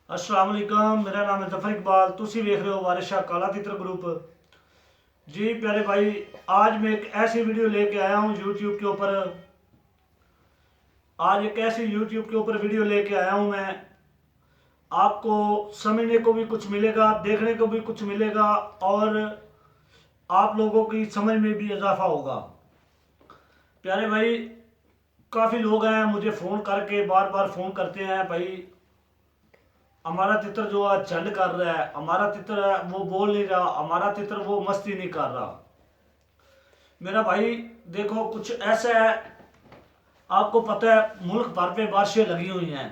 अस्सलाम वालेकुम, मेरा नाम है जफर इकबाल। तुसी वेख रहे हो वारिस शाह काला तितर ग्रुप। जी प्यारे भाई, आज मैं एक ऐसी वीडियो लेके आया हूँ यूट्यूब के ऊपर। आज एक ऐसी यूट्यूब के ऊपर वीडियो लेके आया हूँ मैं। आपको समझने को भी कुछ मिलेगा, देखने को भी कुछ मिलेगा और आप लोगों की समझ में भी इजाफा होगा। प्यारे भाई, काफ़ी लोग हैं मुझे फ़ोन करके बार बार फ़ोन करते हैं, भाई हमारा तितर जो है झंड कर रहा है, हमारा तितर है वो बोल नहीं रहा, हमारा तितर वो मस्ती नहीं कर रहा। मेरा भाई देखो, कुछ ऐसा है, आपको पता है मुल्क भर पे बारिशें लगी हुई हैं,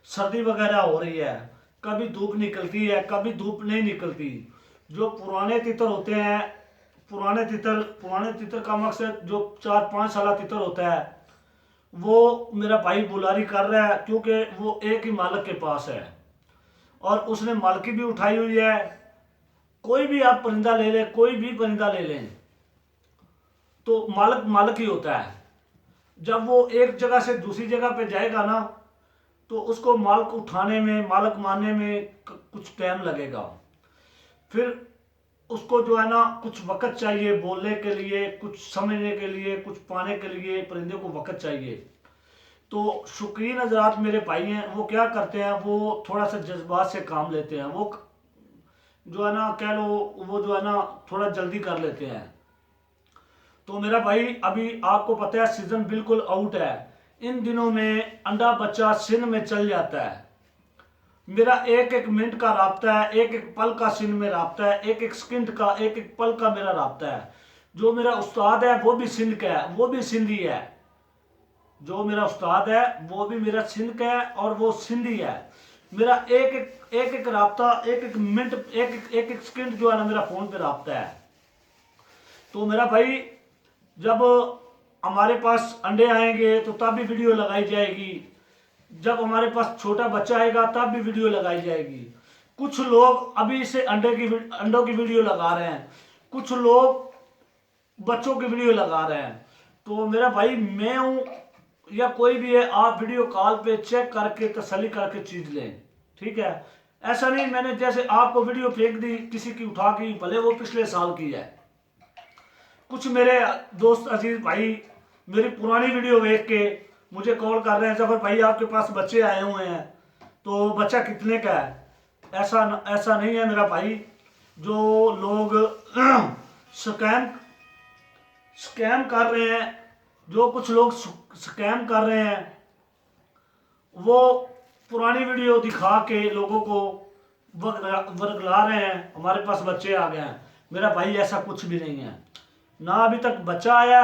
सर्दी वगैरह हो रही है, कभी धूप निकलती है कभी धूप नहीं निकलती। जो पुराने तितर होते हैं, पुराने तितर का मकसद जो 4-5 साल तितर होता है, वो मेरा भाई बुलारी कर रहा है क्योंकि वो एक ही मालिक के पास है और उसने मालकी भी उठाई हुई है। कोई भी आप परिंदा ले लें, कोई भी परिंदा ले लें, तो मालिक मालिक ही होता है। जब वो एक जगह से दूसरी जगह पे जाएगा ना, तो उसको मालिक उठाने में, मालिक मानने में कुछ टाइम लगेगा। फिर उसको जो है ना कुछ वक्त चाहिए बोलने के लिए, कुछ समझने के लिए, कुछ पाने के लिए परिंदे को वक्त चाहिए। तो शौकीन हजरात मेरे भाई हैं, वो क्या करते हैं, वो थोड़ा सा जज्बात से काम लेते हैं। वो जो है ना कह लो, वो जो है ना थोड़ा जल्दी कर लेते हैं। तो मेरा भाई अभी आपको पता है सीजन बिल्कुल आउट है। इन दिनों में अंडा बच्चा सिन में चल जाता है। मेरा एक एक मिनट का राब्ता है, एक एक पल का सिन में राब्ता है, एक एक सेकंड का, एक एक पल का मेरा राब्ता है। जो मेरा उस्ताद है वो भी सिंध का है, वो भी सिंधी है। जो मेरा उस्ताद है वो भी मेरा सिंध का है और वो सिंधी है। मेरा एक एक राब्ता, एक एक मिनट, एक एक सेकंड जो है ना मेरा फोन पे राब्ता है। तो मेरा भाई, जब हमारे पास अंडे आएंगे तो तब भी वीडियो लगाई जाएगी, जब हमारे पास छोटा बच्चा आएगा तब भी वीडियो लगाई जाएगी। कुछ लोग अभी से अंडों की वीडियो लगा रहे हैं, कुछ लोग बच्चों की वीडियो लगा रहे हैं। तो मेरा भाई, मैं हूं या कोई भी है, आप वीडियो कॉल पे चेक करके तसल्ली करके चीज लें, ठीक है। ऐसा नहीं मैंने जैसे आपको वीडियो फेंक दी किसी की उठा की, भले वो पिछले साल की है। कुछ मेरे दोस्त अजीज भाई मेरी पुरानी वीडियो देख के मुझे कॉल कर रहे हैं, जफर भाई आपके पास बच्चे आए हुए हैं, तो बच्चा कितने का है। ऐसा नहीं है मेरा भाई। जो लोग स्कैम स्कैम कर रहे हैं, जो कुछ लोग स्कैम कर रहे हैं, वो पुरानी वीडियो दिखा के लोगों को वर्गला रहे हैं, हमारे पास बच्चे आ गए हैं। मेरा भाई ऐसा कुछ भी नहीं है। ना अभी तक बच्चा आया,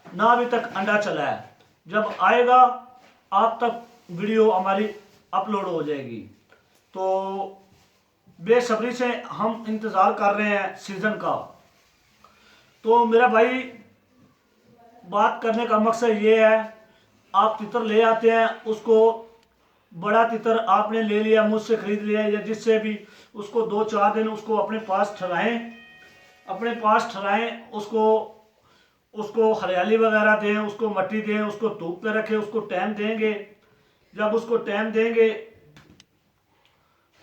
ना अभी तक अंडा चला है। जब आएगा आप तक वीडियो हमारी अपलोड हो जाएगी। तो बेसब्री से हम इंतज़ार कर रहे हैं सीज़न का। तो मेरा भाई, बात करने का मकसद ये है, आप तितर ले आते हैं, उसको बड़ा तितर आपने ले लिया, मुझसे खरीद लिया या जिससे भी, उसको 2-4 दिन उसको अपने पास ठहराएं, अपने पास ठहराएं। उसको उसको हरियाली वगैरह दें, उसको मट्टी दें, उसको धूप पे रखें, उसको टाइम देंगे। जब उसको टाइम देंगे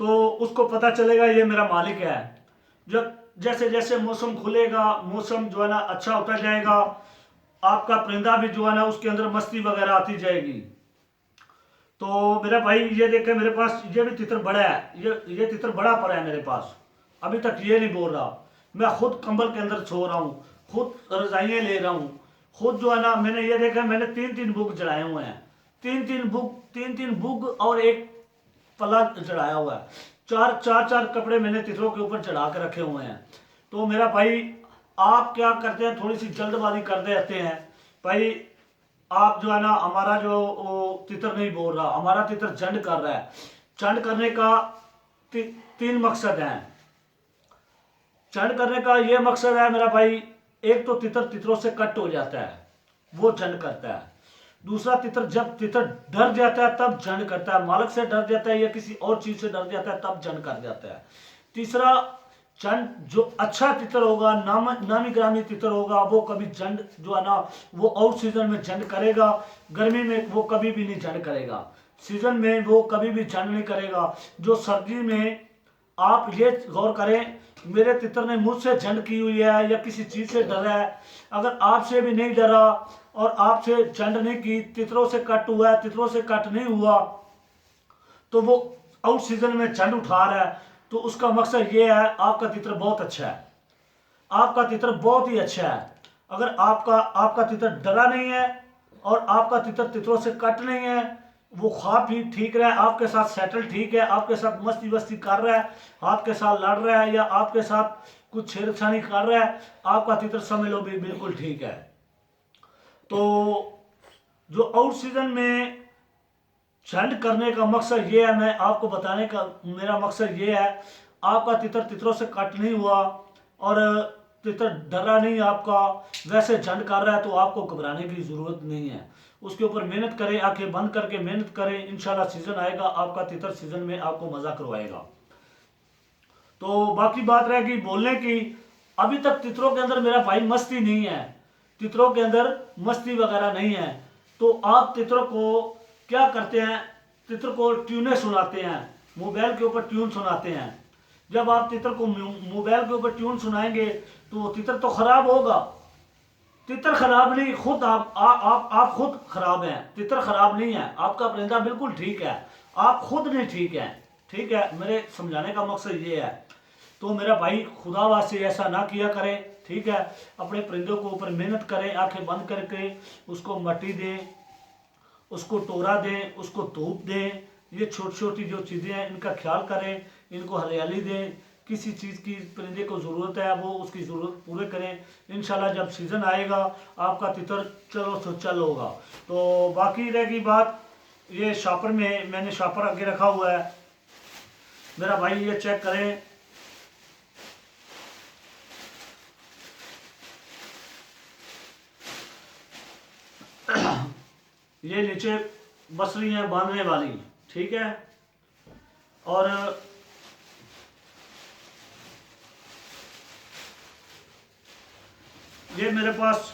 तो उसको पता चलेगा ये मेरा मालिक है। जब जैसे जैसे मौसम खुलेगा, मौसम जो है ना अच्छा होता जाएगा, आपका परिंदा भी जो है ना उसके अंदर मस्ती वगैरह आती जाएगी। तो मेरा भाई ये देखे, मेरे पास ये भी तितर बड़ा है, ये तितर बड़ा पड़ा है मेरे पास, अभी तक ये नहीं बोल रहा। मैं खुद कंबल के अंदर सो रहा हूँ, खुद रजाइयाँ ले रहा हूँ, खुद जो है ना, मैंने ये देखा, मैंने 3-3 बुक चढ़ाए हुए हैं, 3-3 बुक और एक पल्ला चढ़ाया हुआ है। 4 कपड़े मैंने तितरों के ऊपर चढ़ा के रखे हुए हैं। तो मेरा भाई, आप क्या करते हैं, थोड़ी सी जल्दबाजी कर देते हैं भाई। आप जो है ना, हमारा जो वो तितर नहीं बोल रहा, हमारा तितर झंड कर रहा है। झंड करने का 3 मकसद हैं। झंड करने का ये मकसद है मेरा भाई, एक तो तितर तितरों से कट हो जाता है, वो झंड करता है। दूसरा, तितर जब तितर डर जाता है तब झंड करता है, मालिक से डर जाता है या किसी और चीज से डर जाता है तब झंड कर जाता है। तीसरा, झंड जो अच्छा तितर होगा, नामी ग्रामी तितर होगा, वो कभी झंड जो है ना वो आउट सीजन में झंड करेगा, गर्मी में वो कभी भी नहीं झंड करेगा। सीजन में वो कभी भी झंड नहीं करेगा। जो सर्दी में, आप ये गौर करें, मेरे तितर ने मुझसे झंड की हुई है या किसी चीज से डरा है, अगर आपसे भी नहीं डरा और आपसे झंड नहीं की, तितरों से कट हुआ है, तितरों से कट नहीं हुआ, तो वो आउट सीजन में झंड उठा रहा है, तो उसका मकसद ये है आपका तितर बहुत अच्छा है, आपका तितर बहुत ही अच्छा है। अगर आपका आपका तितर डरा नहीं है और आपका तितर तितरों से कट नहीं है, वो ख्वाब भी ठीक रहा है, आपके साथ सेटल ठीक है, आपके साथ मस्ती वस्ती कर रहा है, आपके साथ लड़ रहा है या आपके साथ कुछ छेड़छाड़ी कर रहा है, आपका तितर समझ लो भी बिल्कुल ठीक है। तो जो आउट सीजन में झंड करने का मकसद ये है, मैं आपको बताने का मेरा मकसद ये है, आपका तितर तितरों से कट नहीं हुआ और तितर डरा नहीं आपका, वैसे झंड कर रहा है, तो आपको घबराने की जरूरत नहीं है। उसके ऊपर मेहनत करें, आंखें बंद करके मेहनत करें, इंशाल्लाह सीजन आएगा, आपका तितर सीजन में आपको मजा करवाएगा। तो बाकी बात रहेगी बोलने की, अभी तक तितरों के अंदर मेरा भाई मस्ती नहीं है, तितरों के अंदर मस्ती वगैरह नहीं है। तो आप तितरों को क्या करते हैं, तितर को ट्यूने सुनाते हैं, मोबाइल के ऊपर ट्यून सुनाते हैं। जब आप तितर को मोबाइल के ऊपर ट्यून सुनाएंगे तो तितर तो खराब होगा, तितर खराब नहीं, खुद आप खुद खराब हैं, तितर खराब नहीं है, आपका परिंदा बिल्कुल ठीक है, आप खुद नहीं ठीक है। ठीक है, मेरे समझाने का मकसद ये है। तो मेरा भाई खुदा वास्ते ऐसा ना किया करें, ठीक है, अपने परिंदों को ऊपर मेहनत करें, आंखें बंद करके उसको मट्टी दें, उसको टोरा दें, उसको धूप दें, ये छोटी छोटी जो चीज़ें हैं इनका ख्याल करें, इनको हरियाली दें, किसी चीज़ की परिंदे को ज़रूरत है वो उसकी ज़रूरत पूरे करें। इंशाल्लाह जब सीज़न आएगा आपका तितर चलो तो चल होगा। तो बाकी रहेगी बात, ये शॉपर में मैंने शॉपर आगे रखा हुआ है, मेरा भाई ये चेक करें, ये नीचे बसरी है बांधने वाली, ठीक है, और ये मेरे पास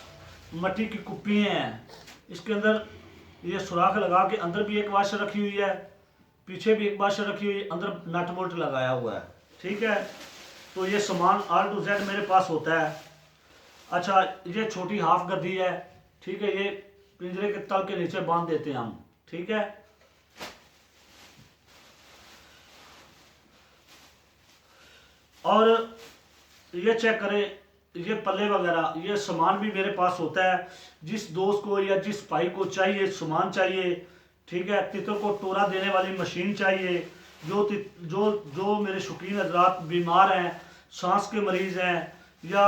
मट्टी की कुप्पी हैं, इसके अंदर ये सुराख लगा के अंदर भी एक वाशर रखी हुई है, पीछे भी एक वाशर रखी हुई है, अंदर नट बोल्ट लगाया हुआ है, ठीक है। तो ये सामान ऑल टू जेड मेरे पास होता है। अच्छा, ये छोटी हाफ गद्दी है, ठीक है, ये पिंजरे के तल के नीचे बांध देते हैं हम, ठीक है। और ये चेक करें, ये पल्ले वगैरह ये सामान भी मेरे पास होता है, जिस दोस्त को या जिस भाई को चाहिए सामान चाहिए, ठीक है, तितर को टोरा देने वाली मशीन चाहिए, जो जो जो मेरे शौकीन हजरात बीमार हैं, सांस के मरीज़ हैं, या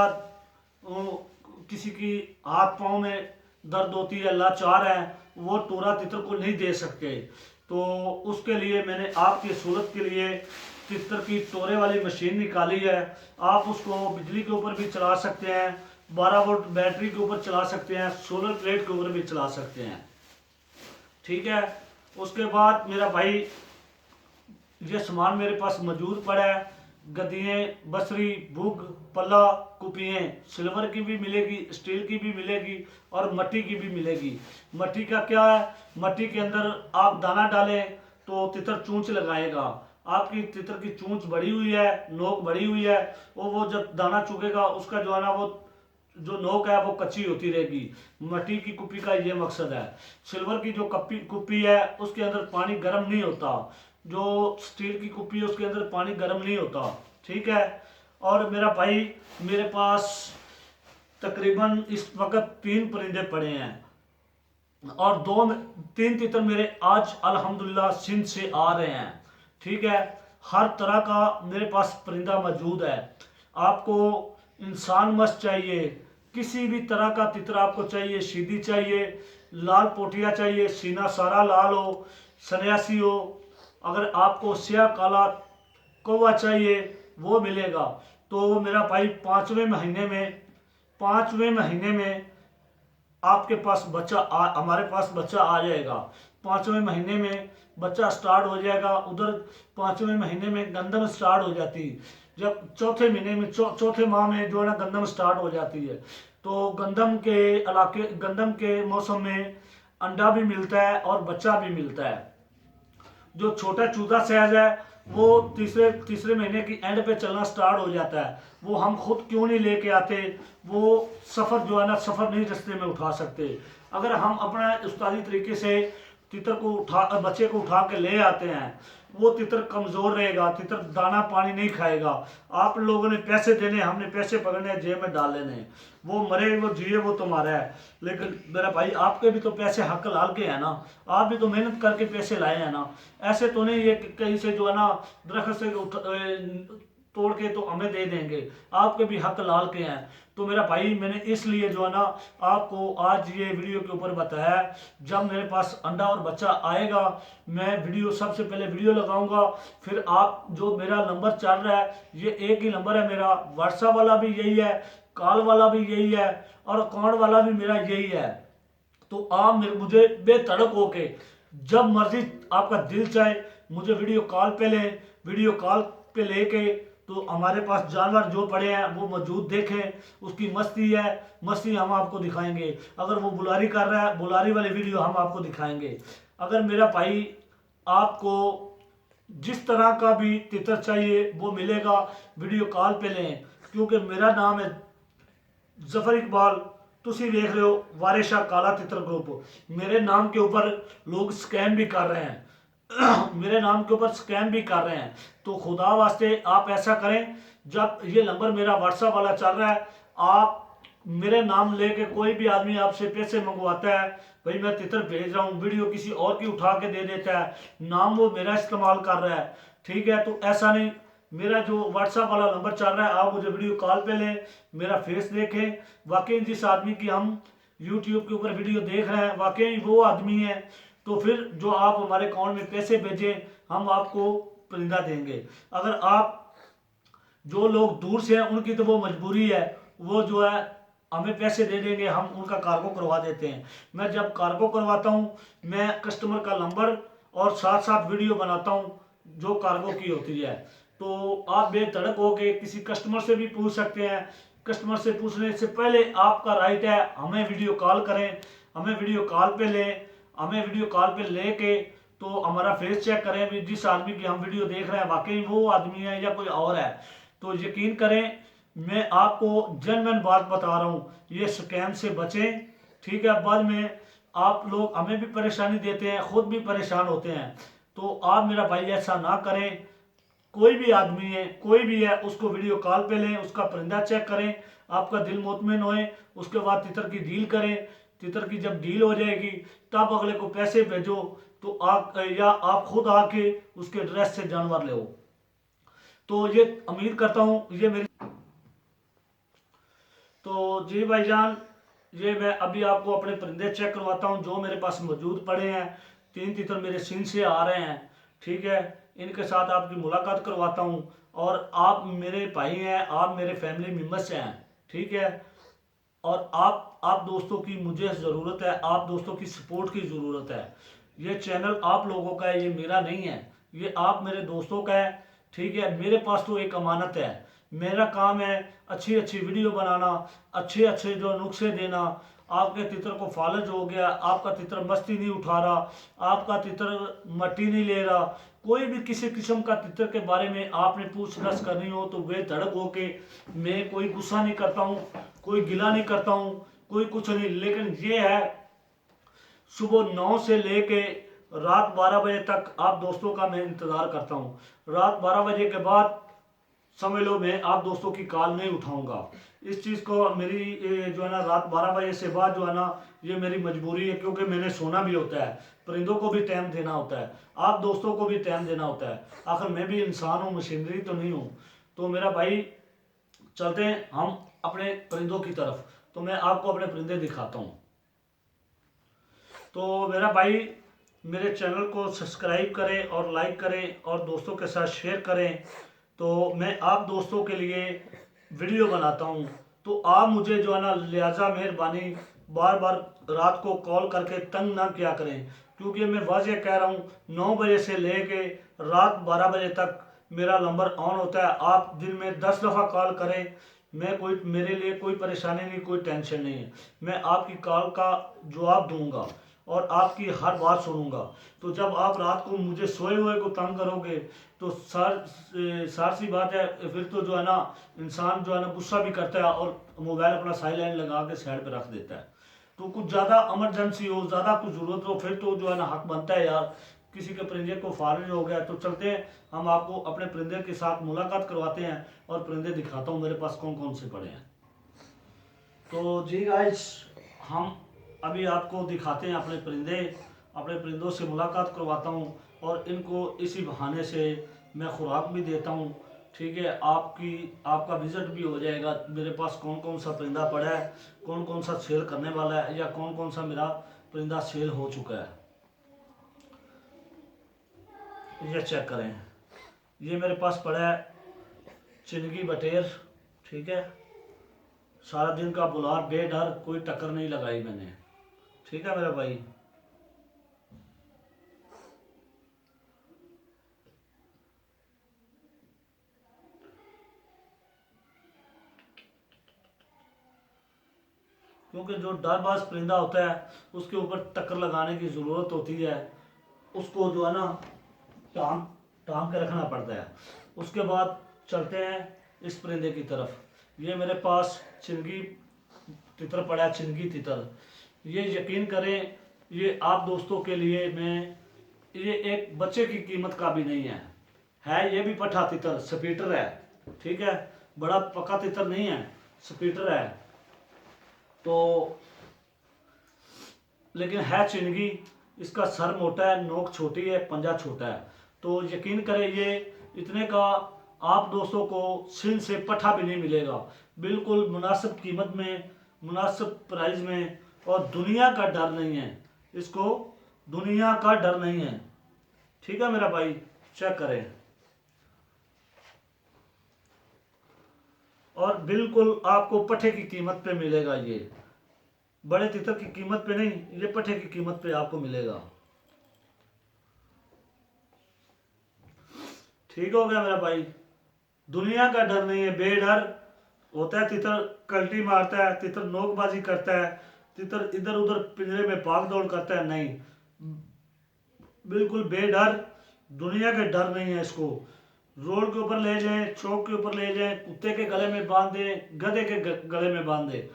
किसी की हाथ पाँव में दर्द होती है, लाचार है, वो टोरा तितर को नहीं दे सकते, तो उसके लिए मैंने आपकी सहूलत के लिए तितर की टोरे वाली मशीन निकाली है। आप उसको बिजली के ऊपर भी चला सकते हैं, 12 वोल्ट बैटरी के ऊपर चला सकते हैं, सोलर प्लेट के ऊपर भी चला सकते हैं, ठीक है। उसके बाद मेरा भाई ये सामान मेरे पास मौजूद पड़ा है, गद्दियाँ, बसरी, बुग, पल्ला, कुपियाँ, सिल्वर की भी मिलेगी, स्टील की भी मिलेगी और मट्टी की भी मिलेगी। मट्टी का क्या है, मट्टी के अंदर आप दाना डालें तो तितर चूंच लगाएगा, आपकी तितर की चूंच बड़ी हुई है, नोक बड़ी हुई है, वो जब दाना चुगेगा उसका जो है ना वो जो नोक है वो कच्ची होती रहेगी। मट्टी की कुप्पी का ये मकसद है। सिल्वर की जो कुप्पी है उसके अंदर पानी गर्म नहीं होता, जो स्टील की कुप्पी है उसके अंदर पानी गर्म नहीं होता, ठीक है। और मेरा भाई मेरे पास तकरीबन इस वक्त 3 परिंदे पड़े हैं और 3 तितर मेरे आज अल्हम्दुलिल्लाह सिंध से आ रहे हैं, ठीक है। हर तरह का मेरे पास परिंदा मौजूद है। आपको इंसान मस्त चाहिए, किसी भी तरह का तितर आपको चाहिए, सीधी चाहिए, लाल पोटिया चाहिए, सीना सारा लाल हो, सन्यासी हो, अगर आपको स्याह काला कौवा चाहिए वो मिलेगा। तो मेरा भाई 5वें महीने में आपके पास हमारे पास बच्चा आ जाएगा। 5वें महीने में बच्चा स्टार्ट हो जाएगा। उधर 5वें महीने में गंदम स्टार्ट हो जाती, जब चौथे महीने में चौथे माह में जो है ना गंदम स्टार्ट हो जाती है, तो गंदम के मौसम में अंडा भी मिलता है और बच्चा भी मिलता है। जो छोटा चूता साइज है वो तीसरे महीने की एंड पे चलना स्टार्ट हो जाता है। वो हम खुद क्यों नहीं लेके आते, वो सफ़र जो है ना सफ़र नहीं रास्ते में उठा सकते। अगर हम अपना उस्तादी तरीके से तितर को बच्चे को उठा के ले आते हैं, वो तितर कमज़ोर रहेगा, तितर दाना पानी नहीं खाएगा। आप लोगों ने पैसे देने, हमने पैसे पकड़ने जेब में डाल लेने, वो मरे वो जिए वो तुम्हारा है। लेकिन मेरा भाई आपके भी तो पैसे हक लाल के हैं ना, आप भी तो मेहनत करके पैसे लाए हैं ना। ऐसे तो नहीं ये कहीं से जो है ना दरख्त से तोड़ के तो हमें दे देंगे, आपके भी हक लाल के हैं। तो मेरा भाई मैंने इसलिए जो है ना आपको आज ये वीडियो के ऊपर बताया। जब मेरे पास अंडा और बच्चा आएगा मैं वीडियो सबसे पहले वीडियो लगाऊंगा। फिर आप जो मेरा नंबर चल रहा है ये एक ही नंबर है मेरा, व्हाट्सएप वाला भी यही है, कॉल वाला भी यही है और अकाउंट वाला भी मेरा यही है। तो आप मुझे बेधड़क होके जब मर्जी आपका दिल चाहे मुझे वीडियो कॉल पे लें, वीडियो कॉल पे लेके तो हमारे पास जानवर जो पड़े हैं वो मौजूद देखें, उसकी मस्ती है, मस्ती हम आपको दिखाएंगे। अगर वो बुलारी कर रहा है बुलारी वाली वीडियो हम आपको दिखाएंगे। अगर मेरा भाई आपको जिस तरह का भी तितर चाहिए वो मिलेगा, वीडियो कॉल पे लें। क्योंकि मेरा नाम है जफर इकबाल, तुसी देख रहे हो वारिशा काला तितर ग्रुप। मेरे नाम के ऊपर लोग स्कैम भी कर रहे हैं मेरे नाम के ऊपर स्कैम भी कर रहे हैं। तो खुदा वास्ते आप ऐसा करें, जब ये नंबर मेरा व्हाट्सएप वाला चल रहा है आप मेरे नाम लेके कोई भी आदमी आपसे पैसे मंगवाता है, भाई मैं तितर भेज रहा हूँ, वीडियो किसी और की उठा के दे देता है, नाम वो मेरा इस्तेमाल कर रहा है, ठीक है। तो ऐसा नहीं, मेरा जो व्हाट्सएप वाला नंबर चल रहा है आप मुझे वीडियो कॉल पे लें, मेरा फेस देखें, वाकई जिस आदमी की हम यूट्यूब के ऊपर वीडियो देख रहे हैं वाकई वो आदमी है। तो फिर जो आप हमारे अकाउंट में पैसे भेजें हम आपको परिंदा देंगे। अगर आप जो लोग दूर से हैं उनकी तो वो मजबूरी है, वो जो है हमें पैसे दे देंगे, हम उनका कार्गो करवा देते हैं। मैं जब कार्गो करवाता हूँ मैं कस्टमर का नंबर और साथ साथ वीडियो बनाता हूँ जो कार्गो की होती है। तो आप बेधड़क होके किसी कस्टमर से भी पूछ सकते हैं। कस्टमर से पूछने से पहले आपका राइट है हमें वीडियो कॉल करें, हमें वीडियो कॉल पे लें, हमें वीडियो कॉल पे लेके तो हमारा फेस चेक करें भी जिस आदमी की हम वीडियो देख रहे हैं वाकई वो आदमी है या कोई और है। तो यकीन करें मैं आपको जेन्युइन बात बता रहा हूँ, ये स्कैम से बचें, ठीक है। बाद में आप लोग हमें भी परेशानी देते हैं, खुद भी परेशान होते हैं। तो आप मेरा भाई ऐसा ना करें। कोई भी आदमी है कोई भी है उसको वीडियो कॉल पे लें, उसका परिंदा चेक करें, आपका दिल मुतमिन होए, उसके बाद तितर की डील करें। तितर की जब डील हो जाएगी तब अगले को पैसे भेजो। तो या आप खुद आके उसके एड्रेस से जानवर ले। तो ये उम्मीद करता हूँ ये मेरी। तो जी भाईजान ये मैं अभी आपको अपने परिंदे चेक करवाता हूँ जो मेरे पास मौजूद पड़े हैं। 3 तितर मेरे सिंध से आ रहे हैं, ठीक है। इनके साथ आपकी मुलाकात करवाता हूँ और आप मेरे भाई हैं, आप मेरे फैमिली मेम्बर्स हैं, ठीक है। और आप दोस्तों की मुझे ज़रूरत है, आप दोस्तों की सपोर्ट की ज़रूरत है। ये चैनल आप लोगों का है, ये मेरा नहीं है, ये आप मेरे दोस्तों का है, ठीक है। मेरे पास तो एक अमानत है, मेरा काम है अच्छी अच्छी वीडियो बनाना, अच्छे अच्छे जो नुस्खे देना। आपके तितर को फालज हो गया, आपका तितर मस्ती नहीं उठा रहा, आपका तितर मट्टी नहीं ले रहा, कोई भी किसी किस्म का तितर के बारे में आपने पूछताछ करनी हो तो वे धड़क होके, मैं कोई गुस्सा नहीं करता हूँ, कोई गिला नहीं करता हूँ, कोई कुछ नहीं। लेकिन ये है सुबह 9 से लेके रात 12 बजे तक आप दोस्तों का मैं इंतज़ार करता हूँ। रात 12 बजे के बाद समझ लो मैं आप दोस्तों की कॉल नहीं उठाऊंगा। इस चीज़ को मेरी जो है ना रात 12 बजे से बाद जो है ना ये मेरी मजबूरी है, क्योंकि मैंने सोना भी होता है, परिंदों को भी टाइम देना होता है, आप दोस्तों को भी टाइम देना होता है। आखिर मैं भी इंसान हूँ, मशीनरी तो नहीं हूँ। तो मेरा भाई चलते हैं हम अपने परिंदों की तरफ। तो मैं आपको अपने परिंदे दिखाता हूँ। तो मेरा भाई मेरे चैनल को सब्सक्राइब करें और लाइक करें और दोस्तों के साथ शेयर करें। तो मैं आप दोस्तों के लिए वीडियो बनाता हूँ, तो आप मुझे जो है ना लिहाजा मेहरबानी बार बार रात को कॉल करके तंग ना किया करें, क्योंकि मैं वाज़ेह कह रहा हूँ 9 बजे से लेके रात 12 बजे तक मेरा नंबर ऑन होता है। आप दिन में 10 दफ़ा कॉल करें, मैं कोई मेरे लिए कोई परेशानी नहीं, कोई टेंशन नहीं है, मैं आपकी कॉल का जवाब दूंगा। और आपकी हर बात सुनूंगा। तो जब आप रात को मुझे सोए हुए को तंग करोगे तो सार सी बात है, फिर तो जो है ना इंसान जो है ना गुस्सा भी करता है और मोबाइल अपना साइलेंट लगा के साइड पे रख देता है। तो कुछ ज़्यादा इमरजेंसी हो, ज़्यादा कुछ ज़रूरत हो, फिर तो जो है ना हक बनता है यार, किसी के परिंदे को फॉरन हो गया तो चलते हैं, हम आपको अपने परिंदे के साथ मुलाकात करवाते हैं और परिंदे दिखाता हूँ मेरे पास कौन कौन से पड़े हैं। तो जी गाइस, हम अभी आपको दिखाते हैं अपने परिंदे, अपने परिंदों से मुलाकात करवाता हूँ और इनको इसी बहाने से मैं खुराक भी देता हूँ। ठीक है, आपका विजिट भी हो जाएगा मेरे पास कौन कौन सा परिंदा पड़ा है, कौन कौन सा सेल करने वाला है या कौन कौन सा मेरा परिंदा सेल हो चुका है। ये चेक करें, ये मेरे पास पड़ा है चिनगी बटेर। ठीक है, सारा दिन का बुलार बेडर, कोई टक्कर नहीं लगाई मैंने। ठीक है मेरा भाई, क्योंकि जो डरबाज परिंदा होता है उसके ऊपर टक्कर लगाने की ज़रूरत होती है, उसको जो है ना टांग टांग के रखना पड़ता है। उसके बाद चलते हैं इस परिंदे की तरफ। ये मेरे पास चिंगी तितर पड़ा है, चिंगी तितर। ये यकीन करें, ये आप दोस्तों के लिए मैं, ये एक बच्चे की कीमत का भी नहीं है ये भी पठा तितर, स्पीटर है। ठीक है, बड़ा पक्का तितर नहीं है, स्पीटर है। तो लेकिन है चिंगी, इसका सर मोटा है, नोक छोटी है, पंजा छोटा है। तो यकीन करें ये इतने का आप दोस्तों को सिंध से पठा भी नहीं मिलेगा, बिल्कुल मुनासिब कीमत में, मुनासिब प्राइस में, और दुनिया का डर नहीं है इसको, दुनिया का डर नहीं है। ठीक है मेरा भाई, चेक करें, और बिल्कुल आपको पठे की कीमत पे मिलेगा। ये बड़े तितर की कीमत पे नहीं, ये पठे की कीमत पे आपको मिलेगा। ठीक हो गया मेरा भाई, दुनिया का डर नहीं है, बेडर होता है तितर, कल्टी मारता है तितर, नोकबाजी करता है तितर, इधर उधर पिंजरे में भाग दौड़ करता है, नहीं, बिल्कुल बेडर, दुनिया के डर नहीं है इसको। रोड के ऊपर ले जाएं, चौक के ऊपर ले जाएं, कुत्ते के गले में बांध दें, गधे के गले में बांध दें,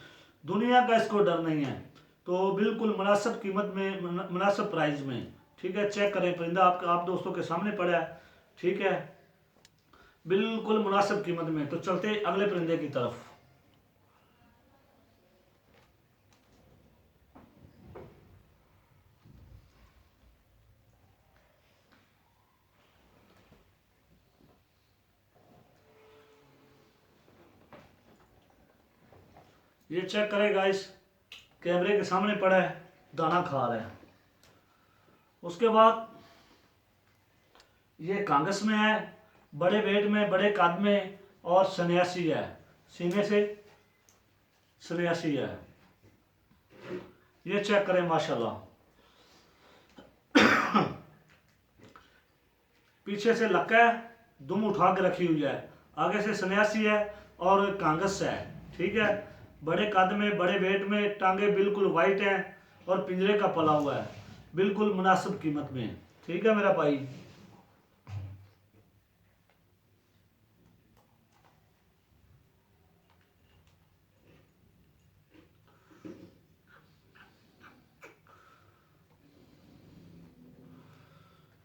दुनिया का इसको डर नहीं है। तो बिल्कुल मुनासिब कीमत में, मुनासिब प्राइस में। ठीक है, चेक करें, परिंदा आप दोस्तों के सामने पड़ा है। ठीक है, बिल्कुल मुनासिब कीमत में। तो चलते अगले परिंदे की तरफ। ये चेक करें गाइस, कैमरे के सामने पड़ा है, दाना खा रहा है। उसके बाद ये कांगस में है, बड़े वेट में, बड़े कद में, और सन्यासी है, सीने से सन्यासी है। ये चेक करें माशाल्लाह, पीछे से लक्का है, दुम उठा के रखी हुई है, आगे से सन्यासी है और कांगस है। ठीक है, बड़े कद में, बड़े वेट में, टांगे बिल्कुल वाइट हैं और पिंजरे का पला हुआ है, बिल्कुल मुनासिब कीमत में। ठीक है मेरा भाई,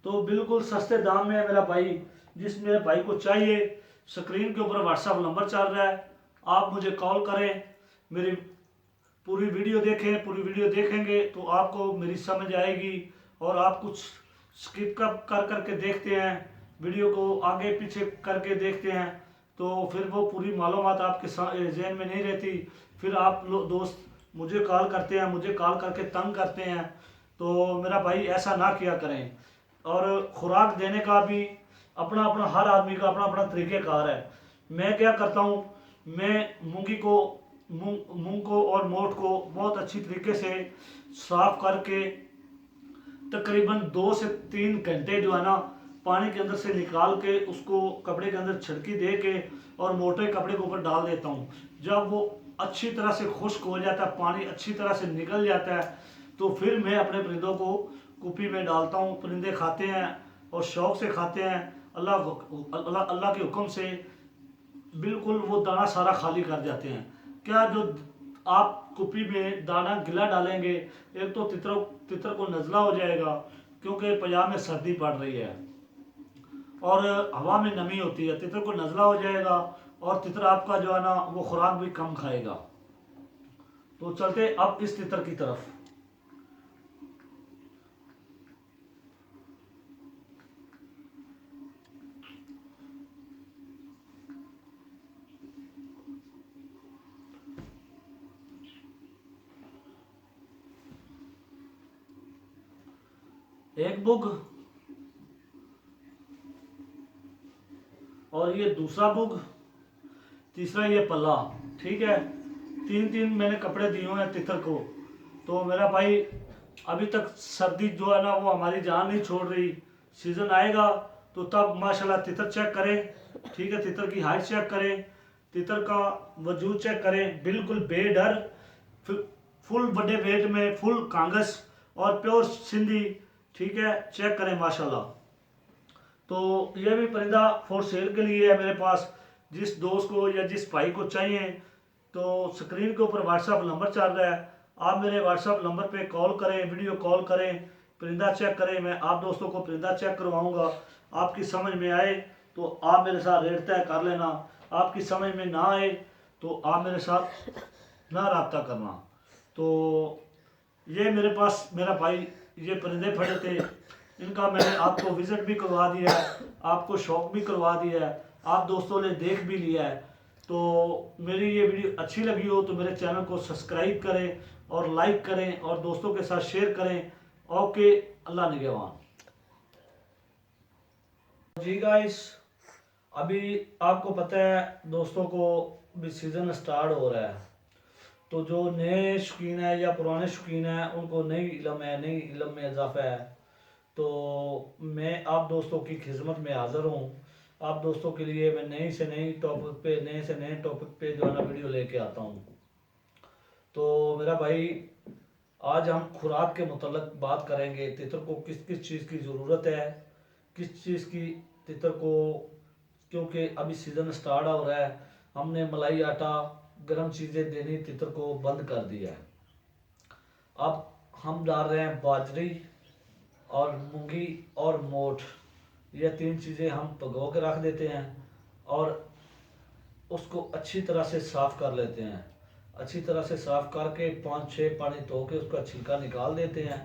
तो बिल्कुल सस्ते दाम में है मेरा भाई। जिस मेरे भाई को चाहिए, स्क्रीन के ऊपर व्हाट्सएप नंबर चल रहा है, आप मुझे कॉल करें, मेरी पूरी वीडियो देखें, पूरी वीडियो देखेंगे तो आपको मेरी समझ आएगी। और आप कुछ स्किप कर करके देखते हैं, वीडियो को आगे पीछे करके देखते हैं, तो फिर वो पूरी मालूमात आपके जहन में नहीं रहती। फिर आप दोस्त मुझे कॉल करते हैं, मुझे कॉल करके तंग करते हैं। तो मेरा भाई ऐसा ना किया करें। और खुराक देने का भी अपना अपना, हर आदमी का अपना अपना तरीक़ेकार है। मैं क्या करता हूँ, मैं मूंग को और मोठ को बहुत अच्छी तरीके से साफ करके तकरीबन 2 से 3 घंटे जो है ना पानी के अंदर से निकाल के उसको कपड़े के अंदर छिड़की दे के और मोटे कपड़े के ऊपर डाल देता हूँ। जब वो अच्छी तरह से खुश्क हो जाता है, पानी अच्छी तरह से निकल जाता है, तो फिर मैं अपने परिंदों को कुप्पी में डालता हूँ। परिंदे खाते हैं और शौक से खाते हैं। अल्लाह के हुक्म से बिल्कुल वो दाना सारा खाली कर जाते हैं। क्या जो आप कुप्पी में दाना गिला डालेंगे, एक तो तितर को नज़ला हो जाएगा क्योंकि पंजाब में सर्दी पड़ रही है और हवा में नमी होती है, तितर को नज़ला हो जाएगा और तितर आपका जो है ना वो खुराक भी कम खाएगा। तो चलते अब इस तितर की तरफ। एक बुग और ये दूसरा बुग, तीसरा ये पल्ला। ठीक है, तीन तीन मैंने कपड़े दिए हुए हैं तितर को। तो मेरा भाई अभी तक सर्दी जो है ना वो हमारी जान नहीं छोड़ रही। सीज़न आएगा तो तब माशाल्लाह तितर चेक करें। ठीक है, तितर की हाइट चेक करें, तितर का वजूद चेक करें, बिल्कुल बेडर, फुल बड़े वेट में, फुल कांगस और प्योर सिंधी। ठीक है, चेक करें माशाल्लाह। तो ये भी परिंदा फॉर सेल के लिए है मेरे पास। जिस दोस्त को या जिस भाई को चाहिए तो स्क्रीन के ऊपर व्हाट्सएप नंबर चल रहा है, आप मेरे व्हाट्सएप नंबर पे कॉल करें, वीडियो कॉल करें, परिंदा चेक करें। मैं आप दोस्तों को परिंदा चेक करवाऊंगा। आपकी समझ में आए तो आप मेरे साथ रेट तय कर लेना, आपकी समझ में ना आए तो आप मेरे साथ ना रब्ता करना। तो ये मेरे पास मेरा भाई ये परिंदे पड़े थे, इनका मैंने आपको विजिट भी करवा दिया है, आपको शौक भी करवा दिया है, आप दोस्तों ने देख भी लिया है। तो मेरी ये वीडियो अच्छी लगी हो तो मेरे चैनल को सब्सक्राइब करें और लाइक करें और दोस्तों के साथ शेयर करें। ओके, अल्लाह निगहबान। जी गाइस, अभी आपको पता है दोस्तों को भी सीज़न स्टार्ट हो रहा है। तो जो नए शौकीन है या पुराने शौकीन है उनको नई इलम है, नई इलम में इजाफा है। तो मैं आप दोस्तों की खिदमत में हाज़िर हूँ। आप दोस्तों के लिए मैं नए से नए टॉपिक पे जो है ना वीडियो लेके आता हूँ। तो मेरा भाई आज हम खुराक के मुतल्लिक बात करेंगे। तितर को किस किस चीज़ की ज़रूरत है, किस चीज़ की तितर को, क्योंकि अभी सीज़न स्टार्ट हो रहा है। हमने मलाई आटा गर्म चीज़ें देनी तितर को बंद कर दिया है। अब हम डाल रहे हैं बाजरी और मूंगी और मोठ, ये तीन चीज़ें हम पगो के रख देते हैं और उसको अच्छी तरह से साफ़ कर लेते हैं। अच्छी तरह से साफ़ करके 5-6 पानी धो के उसका छिलका निकाल देते हैं।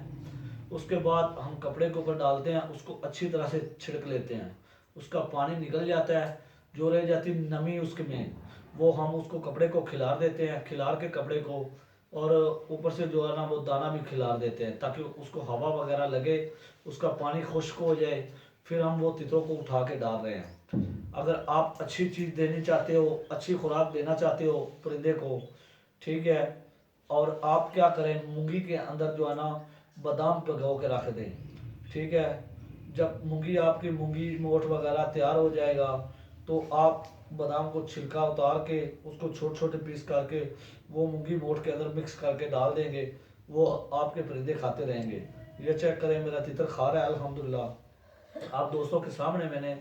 उसके बाद हम कपड़े के ऊपर डालते हैं, उसको अच्छी तरह से छिड़क लेते हैं, उसका पानी निकल जाता है। जो रह जाती नमी उसमें वो हम उसको कपड़े को खिलार देते हैं, खिलार के कपड़े को, और ऊपर से जो है ना वो दाना भी खिलार देते हैं ताकि उसको हवा वगैरह लगे, उसका पानी खुश्क हो जाए। फिर हम वो तितरों को उठा के डाल रहे हैं। अगर आप अच्छी चीज़ देनी चाहते हो, अच्छी खुराक देना चाहते हो परिंदे को, ठीक है, और आप क्या करें, मूंगी के अंदर जो है ना बादाम भिगो के रख दें। ठीक है, जब मूंगी आपकी मूंगी मोठ वगैरह तैयार हो जाएगा तो आप बादाम को छिलका उतार के उसको छोटे छोटे पीस करके वो मूंगी मोठ के अंदर मिक्स करके डाल देंगे, वो आपके परिंदे खाते रहेंगे। ये चेक करें, मेरा तितर खा रहा है अल्हम्दुलिल्लाह। आप दोस्तों के सामने मैंने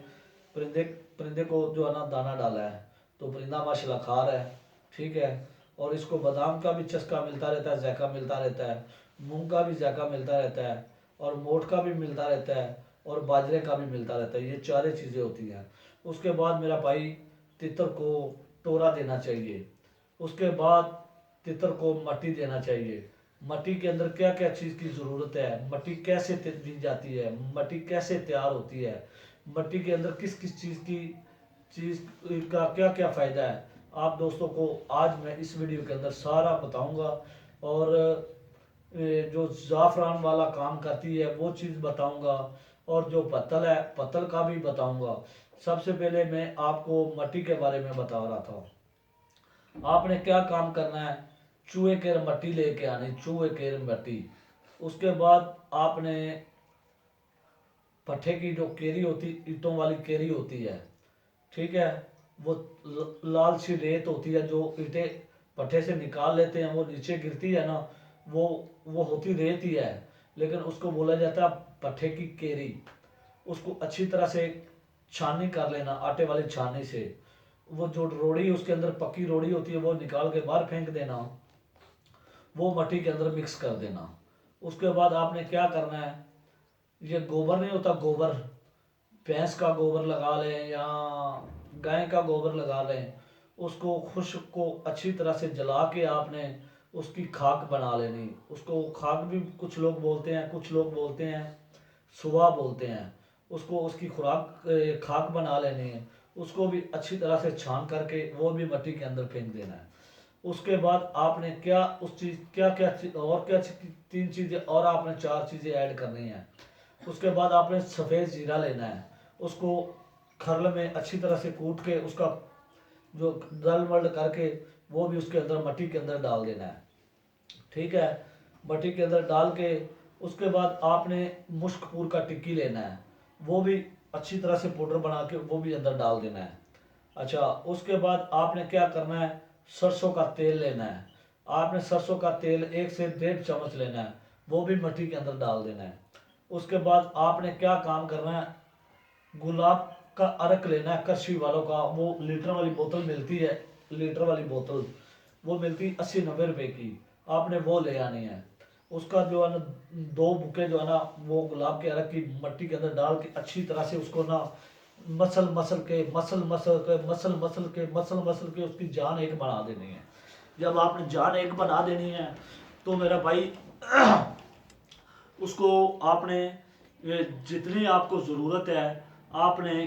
परिंदे परिंदे को जो है ना दाना डाला है, तो परिंदा माशाल्लाह खा रहा है। ठीक है, और इसको बादाम का भी चस्का मिलता रहता है, जायका मिलता रहता है, मूंग का भी जायका मिलता रहता है, और मोठ का भी मिलता रहता है, और बाजरे का भी मिलता रहता है। ये चारे चीज़ें होती हैं। उसके बाद मेरा भाई तितर को टोरा देना चाहिए। उसके बाद तितर को मट्टी देना चाहिए। मट्टी के अंदर क्या क्या चीज़ की ज़रूरत है, मट्टी कैसे दी जाती है, मट्टी कैसे तैयार होती है, मट्टी के अंदर किस किस चीज़ का क्या क्या फ़ायदा है, आप दोस्तों को आज मैं इस वीडियो के अंदर सारा बताऊंगा। और जो ज़ाफ़रान वाला काम करती है वो चीज़ बताऊंगा, और जो पत्तल है पत्तल का भी बताऊंगा। सबसे पहले मैं आपको मट्टी के बारे में बता रहा था। आपने क्या काम करना है, चूहे केर मट्टी लेके आनी, चूहे केर मट्टी। उसके बाद आपने पट्ठे की जो केरी होती, ईंटों वाली केरी होती है, ठीक है, वो लाल सी रेत होती है जो ईंटें पट्ठे से निकाल लेते हैं, वो नीचे गिरती है ना, वो होती रेत ही है, लेकिन उसको बोला जाता है पट्ठे की केरी। उसको अच्छी तरह से छाननी कर लेना आटे वाली छाननी से। वो जो रोड़ी उसके अंदर पक्की रोड़ी होती है वो निकाल के बाहर फेंक देना, वो मट्टी के अंदर मिक्स कर देना। उसके बाद आपने क्या करना है, ये गोबर नहीं होता, गोबर भैंस का गोबर लगा लें या गाय का गोबर लगा लें, उसको खुश्क को अच्छी तरह से जला के आपने उसकी खाक बना लेनी। उसको खाक भी कुछ लोग बोलते हैं, कुछ लोग बोलते हैं सुहा बोलते हैं। उसको उसकी खुराक खाक बना लेनी है। उसको भी अच्छी तरह से छान करके वो भी मिट्टी के अंदर फेंक देना है। उसके बाद आपने क्या उस चीज़ क्या क्या और क्या तीन चीज़ें और आपने चार चीज़ें ऐड करनी है। उसके बाद आपने सफ़ेद जीरा लेना है, उसको खरल में अच्छी तरह से कूट के उसका जो दल मल करके वो भी उसके अंदर मिट्टी के अंदर डाल देना है। ठीक है, मिट्टी के अंदर डाल के उसके बाद आपने मुश्कपुर का टिक्की लेना है, वो भी अच्छी तरह से पाउडर बना के वो भी अंदर डाल देना है। अच्छा, उसके बाद आपने क्या करना है, सरसों का तेल लेना है। आपने सरसों का तेल 1 से 1.5 चम्मच लेना है, वो भी मिट्टी के अंदर डाल देना है। उसके बाद आपने क्या काम करना है, गुलाब का अर्क लेना है करछी वालों का। वो लीटर वाली बोतल मिलती है, लीटर वाली बोतल वो मिलती 80-90 रुपए की, आपने वो ले आनी है। उसका जो है ना 2 बुके जो है ना वो गुलाब के अर्क की मिट्टी के अंदर डाल के अच्छी तरह से उसको ना मसल मसल के मसल मसल के मसल मसल के मसल मसल के उसकी जान एक बना देनी है। जब आपने जान एक बना देनी है तो मेरा भाई उसको आपने जितनी आपको ज़रूरत है आपने